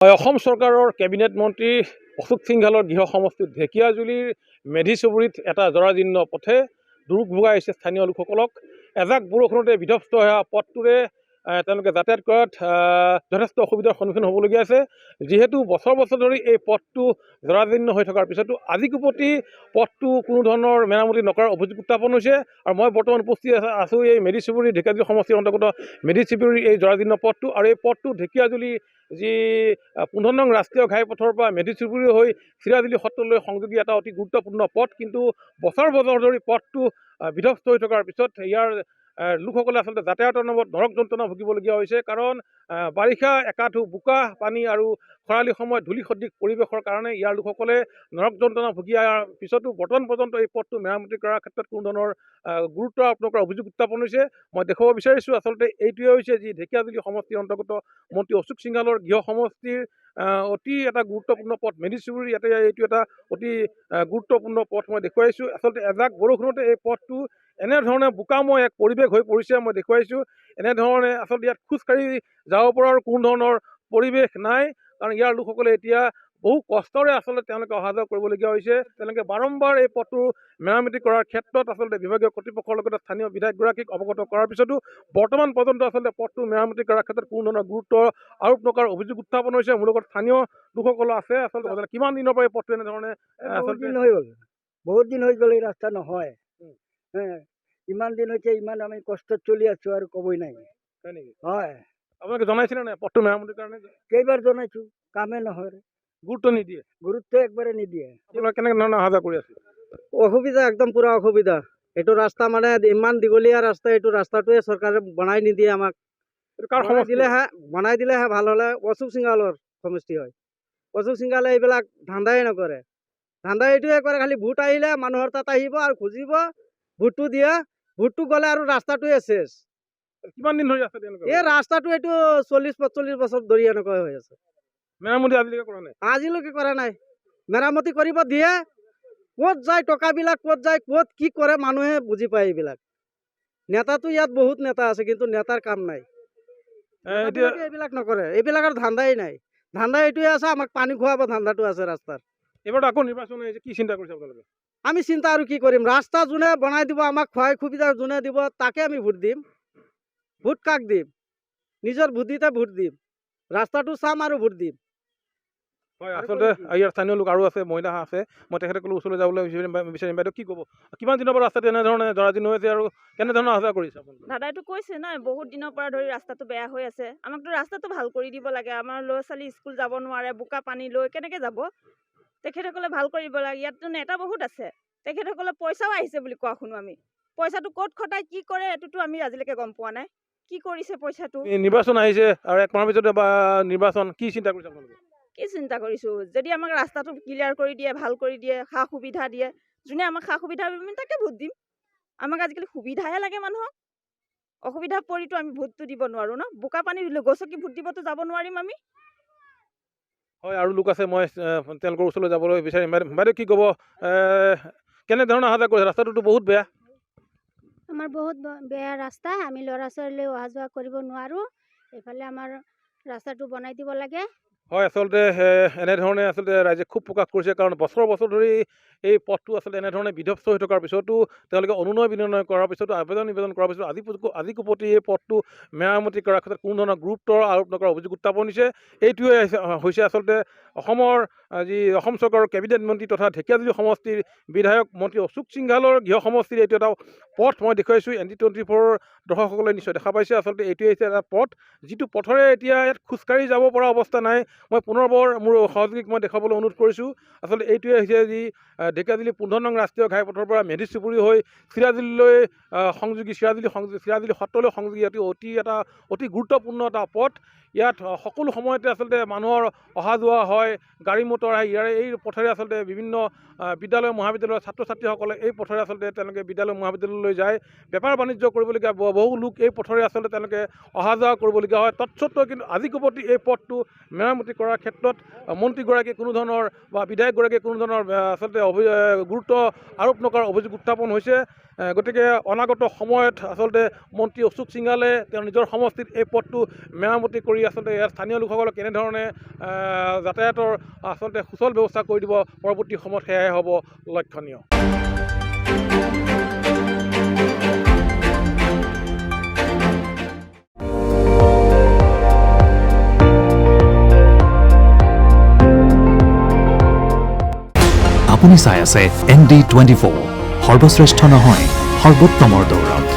অসম চৰকাৰৰ কেবিনেট মন্ত্ৰী অশোক সিংঘালৰ গৃহ সমষ্টিত ঢেকীয়াজুলিৰ মেধি চুবুৰীত এটা জৰাজীৰ্ণ পথে দুৰ্ভোগ ভোগাই আহিছে স্থানীয় লোকসকলক। এজাক বৰষুণতে বিধ্বস্ত হোৱা পথটোৰে তেওঁলোকে যাতায়াত কৰাত যথেষ্ট অসুবিধাৰ সন্মুখীন হ'বলগীয়া আছে। যিহেতু বছৰ বছৰ ধৰি এই পথটো জৰাজীৰ্ণ হৈ থকাৰ পিছতো আজিকোপতি পথটো কোনো ধৰণৰ মেৰামতি নকৰাৰ অভিযোগ উত্থাপন হৈছে। আৰু মই বৰ্তমান উপস্থিত আছোঁ এই মেধি চুবুৰী ঢেকীয়াজুলি সমষ্টিৰ অন্তৰ্গত মেধি চুবুৰীৰ এই জৰাজীৰ্ণ পথটো। আৰু এই পথটো ঢেকীয়াজুলি যি 15 নং ৰাষ্ট্ৰীয় ঘাইপথৰ পৰা মেধি চুবুৰী হৈ চিৰাজুলি সত্ৰলৈ সংযোগী এটা অতি গুৰুত্বপূৰ্ণ পথ। কিন্তু বছৰ বছৰ ধৰি পথটো বিধ্বস্ত হৈ থকাৰ পিছত ইয়াৰ লোকসকলে আচলতে যাতায়াতৰ নামত নৰক যন্ত্ৰণা ভুগিবলগীয়া হৈছে। কাৰণ বাৰিষা একাঠু বোকা পানী আৰু খৰালি সময়ত ধূলি সদৃশ পৰিৱেশৰ কাৰণে ইয়াৰ লোকসকলে নৰক যন্ত্ৰণা ভুগিয়াৰ পিছতো বৰ্তমান পৰ্যন্ত এই পথটো মেৰামতি কৰাৰ ক্ষেত্ৰত কোনো ধৰণৰ গুৰুত্ব আৰোপ নকৰাৰ অভিযোগ উত্থাপন হৈছে। মই দেখুৱাব বিচাৰিছোঁ আচলতে এইটোৱে হৈছে যি ঢেকীয়াজুলি সমষ্টিৰ অন্তৰ্গত মন্ত্ৰী অশোক সিংঘালৰ গৃহ সমষ্টিৰ অতি এটা গুৰুত্বপূৰ্ণ পথ মেধি চুবুৰী। ইয়াতে এইটো এটা অতি গুৰুত্বপূৰ্ণ পথ মই দেখুৱাইছোঁ। আচলতে এজাক বৰষুণতে এই পথটো এনেধৰণে বোকাময় এক পৰিৱেশ হৈ পৰিছে। মই দেখুৱাইছোঁ এনেধৰণে আচলতে ইয়াত খোজকাঢ়ি যাব পৰাৰ কোনো ধৰণৰ পৰিৱেশ নাই। কাৰণ ইয়াৰ লোকসকলে এতিয়া বহু কষ্টৰে আচলতে তেওঁলোকে অহা যোৱা কৰিবলগীয়া হৈছে। তেওঁলোকে বাৰম্বাৰ এই পথটো মেৰামতি কৰাৰ ক্ষেত্ৰত আচলতে বিভাগীয় কৰ্তৃপক্ষৰ লগতে স্থানীয় বিধায়কগৰাকীক অৱগত কৰাৰ পিছতো বৰ্তমান পৰ্যন্ত আচলতে পথটো মেৰামতি কৰাৰ ক্ষেত্ৰত কোনো ধৰণৰ গুৰুত্ব আৰোপ নকৰাৰ অভিযোগ উত্থাপন হৈছে। মোৰ লগত স্থানীয় লোকসকল আছে। আচলতে কিমান দিনৰ পৰা এই পথটো এনেধৰণে বহুত দিন হৈ গ'ল এই ৰাস্তা নহয়। ইমান দিন হৈছে, ইমান আমি কষ্টত চলি আছো আৰু ক'বই নাই। হয়, আপোনালোকে জনাইছিলে নাই পথটো মেৰামতিৰ কাৰণে? কেইবাৰ জনাইছো, কামে নহয়, গুৰুত্ব নিদিয়ে। গুৰুত্ব একবাৰে নিদিয়ে। আপোনালোকে কেনেকে ধৰণে অহা যোৱা কৰি আছে? অসুবিধা, একদম পুৰা অসুবিধা। এইটো ৰাস্তা মানে ইমান দীঘলীয়া ৰাস্তা, এইটো ৰাস্তাটোৱে চৰকাৰে বনাই নিদিয়ে আমাক। বনাই দিলেহে ভাল হ'লে। অশোক সিংঘালৰ সমষ্টি হয়। অশোক সিংঘালে এইবিলাক ধান্দাই নকৰে। ধান্দা এইটোৱে কৰে, খালি ভোট আহিলে মানুহৰ তাত আহিব আৰু খুজিব, ভোটটো দিয়ে। ভোটটো গ'লে আৰু ৰাস্তাটোৱে চেছ। কিমান দিন ধৰি আছে এই ৰাস্তাটো এইটো 40-45 বছৰ ধৰি এনেকুৱা হৈ আছে। মেৰামতি আজিলৈকে কৰা নাই? আজিলৈকে কৰা নাই। মেৰামতি কৰিব দিয়ে, ক'ত যায় টকাবিলাক, ক'ত যায়, ক'ত কি কৰে মানুহে বুজি পায় এইবিলাক। নেতাটো ইয়াত বহুত নেতা আছে, কিন্তু নেতাৰ কাম নাই। এইবিলাক নকৰে, এইবিলাকৰ ধান্দাই নাই। ধান্দা এইটোৱে আছে, আমাক পানী খুৱাব ধান্দাটো আছে ৰাস্তাৰ। এইবাৰ আকৌ নিৰ্বাচন আহিছে, কি চিন্তা কৰিছে আপোনালোকে? আমি চিন্তা আৰু কি কৰিম? ৰাস্তা যোনে বনাই দিব, আমাক সহায় সুবিধা যোনে দিব, তাকে আমি ভোট দিম। ভোট কাক দিম? নিজৰ বুদ্ধিতে ভোট দিম। ৰাস্তাটো চাম আৰু ভোট দিম। হয়, আচলতে ইয়াৰ স্থানীয় লোক আৰু আছে, মহিলা আছে। মই তেখেতসকলৰ ওচৰলৈ যাবলৈ বিচাৰিম। বাইদেউ কি ক'ব? কিমান দিনৰ পৰা ৰাস্তাটো এনেধৰণে জৰাজীৰ্ণ হৈ আছে আৰু কেনেধৰণে অহা যোৱা কৰিছে আপোনালোকে? দাদাইতো কৈছে নাই, বহুত দিনৰ পৰা ধৰি ৰাস্তাটো বেয়া হৈ আছে। আমাকতো ৰাস্তাটো ভাল কৰি দিব লাগে। আমাৰ ল'ৰা ছোৱালী স্কুল যাব নোৱাৰে, বোকা পানী লৈ কেনেকৈ যাব? তেখেতসকলে ভাল কৰিব লাগে। ইয়াততো নেতা বহুত আছে, তেখেতসকলে পইচাও আহিছে বুলি কোৱা শুনো আমি। পইচাটো ক'ত খটাই কি কৰে এইটোতো আমি আজিলৈকে গম পোৱা নাই। কি কৰিছে পইচাটো? নিৰ্বাচন আহিছে আৰু এক মাহৰ পিছতে নিৰ্বাচন, কি চিন্তা কৰিছে আপোনালোকে? কি চিন্তা কৰিছোঁ, যদি আমাক ৰাস্তাটো ক্লিয়াৰ কৰি দিয়ে, ভাল কৰি দিয়ে, সা সুবিধা দিয়ে, যোনে আমাক সা সুবিধা দিব আমি তাকে ভোট দিম। আমাক আজিকালি সুবিধাহে লাগে মানুহক। অসুবিধা পৰিতো আমি ভোটটো দিব নোৱাৰোঁ ন। বোকা পানী গছকি ভোট দিবতো যাব নোৱাৰিম আমি। হয়, আৰু লোক আছে, মই তেওঁলোকৰ ওচৰলৈ যাবলৈ বিচাৰিম। বাইদেউ কি ক'ব? কেনেধৰণে অহা যোৱা কৰিছে? ৰাস্তাটোতো বহুত বেয়া। আমাৰ বহুত বেয়া ৰাস্তা, আমি ল'ৰা ছোৱালী অহা যোৱা কৰিব নোৱাৰোঁ। এইফালে আমাৰ ৰাস্তাটো বনাই দিব লাগে। হয়, আচলতে এনেধৰণে আচলতে ৰাইজে ক্ষোভ প্ৰকাশ কৰিছে। কাৰণ বছৰ বছৰ ধৰি এই পথটো আচলতে এনেধৰণে বিধ্বস্ত হৈ থকাৰ পিছতো তেওঁলোকে অনুনয় বিনয় কৰাৰ পিছতো আবেদন নিবেদন কৰাৰ পিছতো আজিকোপতি এই পথটো মেৰামতি কৰাৰ ক্ষেত্ৰত কোনো ধৰণৰ গুৰুত্ব আৰোপ নকৰাৰ অভিযোগ উত্থাপন হৈছে। এইটোৱে হৈছে আচলতে অসমৰ যি অসম চৰকাৰৰ কেবিনেট মন্ত্ৰী তথা ঢেকীয়াজুলি সমষ্টিৰ বিধায়ক মন্ত্ৰী অশোক সিংঘালৰ গৃহ সমষ্টিৰ এইটো এটা পথ মই দেখুৱাইছোঁ। ND24 দৰ্শকসকলে নিশ্চয় দেখা পাইছে। আচলতে এইটোৱে হৈছে এটা পথ, যিটো পথৰে এতিয়া ইয়াত খোজকাঢ়ি যাব পৰা অৱস্থা নাই। মই পুনৰবাৰ মোৰ সহযোগীক মই দেখাবলৈ অনুৰোধ কৰিছোঁ। আচলতে এইটোৱে হৈছে যি ঢেকীয়াজুলি 15 নং ৰাষ্ট্ৰীয় ঘাইপথৰ পৰা মেধি চুবুৰী হৈ চিৰাজুলিলৈ সংযোগী, চিৰাজুলি সত্ৰলৈ সংযোগী এটা অতি গুৰুত্বপূৰ্ণ এটা পথ। ইয়াত সকলো সময়তে আচলতে মানুহৰ অহা যোৱা হয়, গাড়ী মটৰ আহে। এই পথেৰে আচলতে বিভিন্ন বিদ্যালয় মহাবিদ্যালয়ৰ ছাত্ৰ ছাত্ৰীসকলে এই পথেৰে আচলতে তেওঁলোকে বিদ্যালয় মহাবিদ্যালয়লৈ যায়। বেপাৰ বাণিজ্য কৰিবলগীয়া বহু লোক এই পথেৰে আচলতে তেওঁলোকে অহা যোৱা কৰিবলগীয়া হয়। তৎসত্ত্বেও কিন্তু আজিকোপতি এই পথটো মেৰামতি মেৰামতি কৰাৰ ক্ষেত্ৰত মন্ত্ৰীগৰাকীয়ে কোনো ধৰণৰ বা বিধায়কগৰাকীয়ে কোনো ধৰণৰ আচলতে গুৰুত্ব আৰোপ নকৰাৰ অভিযোগ উত্থাপন হৈছে। গতিকে অনাগত সময়ত আচলতে মন্ত্ৰী অশোক সিংহালে তেওঁৰ নিজৰ সমষ্টিত এই পথটো মেৰামতি কৰি আচলতে ইয়াৰ স্থানীয় লোকসকলক কেনেধৰণে যাতায়াতৰ আচলতে সুচল ব্যৱস্থা কৰি দিব পৰৱৰ্তী সময়ত সেয়াই হ'ব লক্ষণীয়। আপুনি চাই আছে ND24 সৰ্বশ্ৰেষ্ঠ নহয় সৰ্বোত্তমৰ দৌৰত।